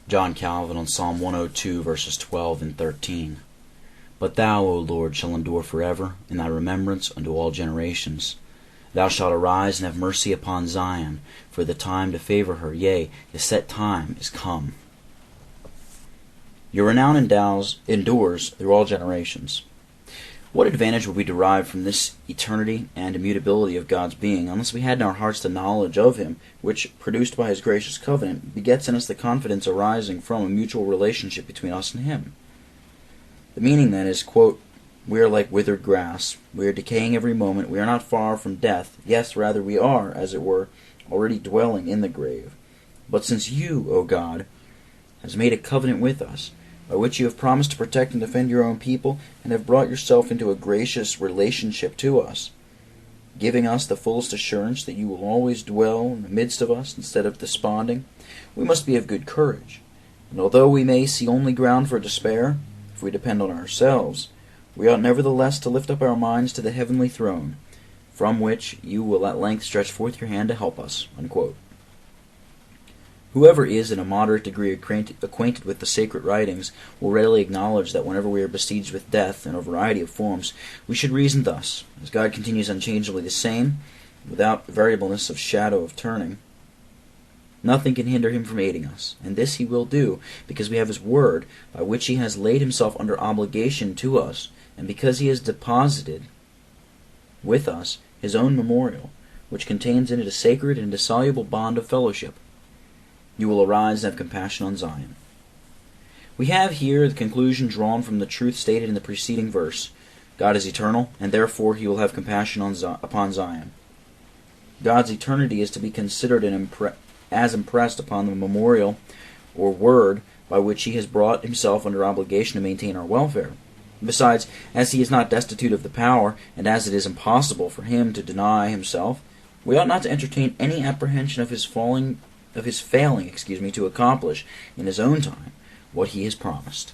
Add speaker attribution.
Speaker 1: John Calvin on Psalm 102, verses 12 and 13. But thou, O Lord, shall endure forever, in thy remembrance unto all generations. Thou shalt arise and have mercy upon Zion, for the time to favor her, yea, the set time is come. Your renown endures through all generations. What advantage would we derive from this eternity and immutability of God's being, unless we had in our hearts the knowledge of Him, which, produced by His gracious covenant, begets in us the confidence arising from a mutual relationship between us and Him? The meaning, then, is, quote, we are like withered grass. We are decaying every moment. We are not far from death. Yes, rather, we are, as it were, already dwelling in the grave. But since you, O God, has made a covenant with us, by which you have promised to protect and defend your own people, and have brought yourself into a gracious relationship to us, giving us the fullest assurance that you will always dwell in the midst of us instead of desponding, we must be of good courage. And although we may see only ground for despair, if we depend on ourselves, we ought nevertheless to lift up our minds to the heavenly throne, from which you will at length stretch forth your hand to help us. Unquote. Whoever is in a moderate degree acquainted with the sacred writings will readily acknowledge that whenever we are besieged with death in a variety of forms, we should reason thus: as God continues unchangeably the same, without variableness of shadow of turning, nothing can hinder Him from aiding us, and this He will do, because we have His word, by which He has laid Himself under obligation to us, and because He has deposited with us His own memorial, which contains in it a sacred and indissoluble bond of fellowship. You will arise and have compassion on Zion. We have here the conclusion drawn from the truth stated in the preceding verse. God is eternal, and therefore He will have compassion upon Zion. God's eternity is to be considered as impressed upon the memorial or word by which He has brought Himself under obligation to maintain our welfare. Besides, as He is not destitute of the power, and as it is impossible for Him to deny Himself, we ought not to entertain any apprehension of His failing to accomplish in His own time what He has promised.